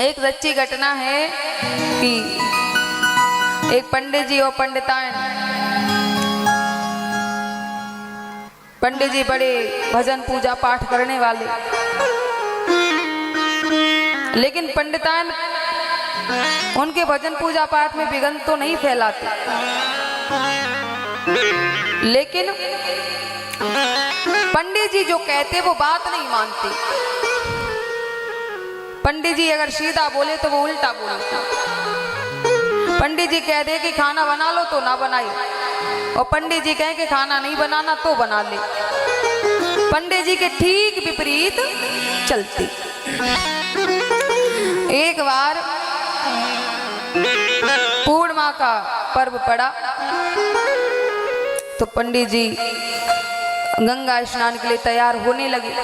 एक सच्ची घटना है कि एक पंडित जी और पंडिताएं, पंडित जी बड़े भजन पूजा पाठ करने वाले, लेकिन पंडिताएं उनके भजन पूजा पाठ में विघ्न तो नहीं फैलाते, लेकिन पंडित जी जो कहते वो बात नहीं मानते। पंडित जी अगर सीधा बोले तो वो उल्टा बोलते। पंडित जी कह दे कि खाना बना लो तो ना बनाए, और पंडित जी कहें कि खाना नहीं बनाना तो बना ले। पंडित जी के ठीक विपरीत चलती। एक बार पूर्णिमा का पर्व पड़ा तो पंडित जी गंगा स्नान के लिए तैयार होने लगे।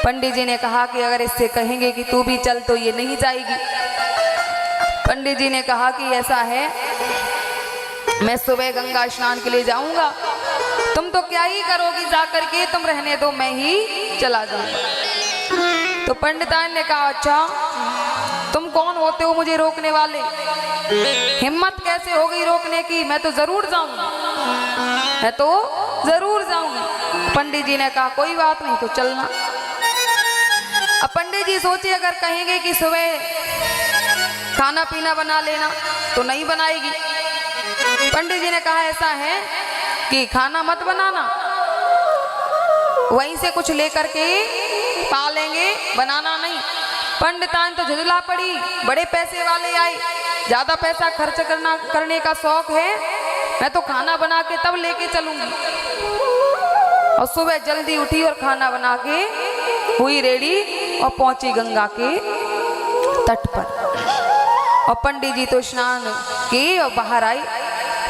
पंडित जी ने कहा कि अगर इससे कहेंगे कि तू भी चल तो ये नहीं जाएगी। पंडित जी ने कहा कि ऐसा है, मैं सुबह गंगा स्नान के लिए जाऊंगा, तुम तो क्या ही करोगी जाकर के, तुम रहने दो, मैं ही चला जाऊंगा। तो पंडितान ने कहा अच्छा तुम कौन होते हो मुझे रोकने वाले, हिम्मत कैसे हो गई रोकने की, मैं तो जरूर जाऊंगी, मैं तो जरूर जाऊंगी। पंडित जी ने कहा कोई बात नहीं तो चलना। अब पंडित जी सोचे अगर कहेंगे कि सुबह खाना पीना बना लेना तो नहीं बनाएगी। पंडित जी ने कहा ऐसा है कि खाना मत बनाना, वहीं से कुछ लेकर के पा लेंगे, बनाना नहीं। पंडितान तो झुंझला पड़ी, बड़े पैसे वाले आए, ज्यादा पैसा खर्च करने का शौक है, मैं तो खाना बना के तब लेके चलूंगी। और सुबह जल्दी उठी और खाना बना के हुई रेडी और पहुंची गंगा के तट पर। और पंडित जी तो स्नान किए और बाहर आई,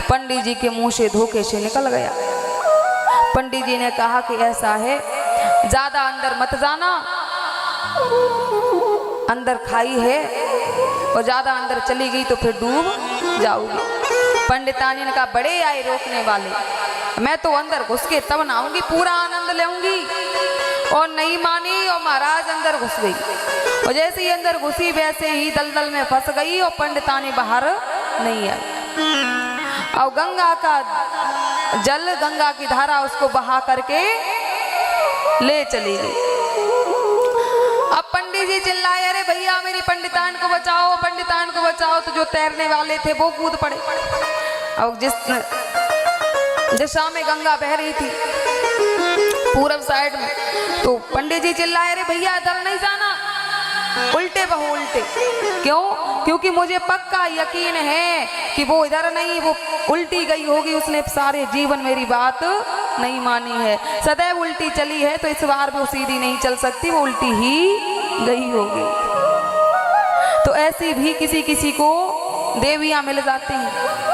पंडित जी के मुंह से धोखे से निकल गया। पंडित जी ने कहा कि ऐसा है ज्यादा अंदर मत जाना, अंदर खाई है और ज्यादा अंदर चली गई तो फिर डूब जाओगी। पंडितानी ने कहा बड़े आए रोकने वाले, मैं तो अंदर घुस के तब नहाऊंगी, पूरा आनंद लेऊंगी। और नहीं मानी और महाराज अंदर घुस गई, और जैसे ही अंदर घुसी वैसे ही दलदल में फंस गई और पंडितानी बाहर नहीं आई। और गंगा का जल, गंगा की धारा उसको बहा करके ले चली गई। अब पंडित जी चिल्लाए अरे भैया मेरी पंडितान को बचाओ, पंडितान को बचाओ। तो जो तैरने वाले थे वो कूद पड़े। और जिस दिशा में गंगा बह रही थी पूरब साइड में, तो पंडित जी चिल्लाए अरे भैया इधर नहीं जाना, उल्टे बहो उल्टे। क्यों? क्योंकि मुझे पक्का यकीन है कि वो इधर नहीं, वो उल्टी गई होगी, उसने सारे जीवन मेरी बात नहीं मानी है, सदैव उल्टी चली है, तो इस बार वो सीधी नहीं चल सकती, वो उल्टी ही गई होगी। तो ऐसी भी किसी किसी को देवियां मिल जाती हैं।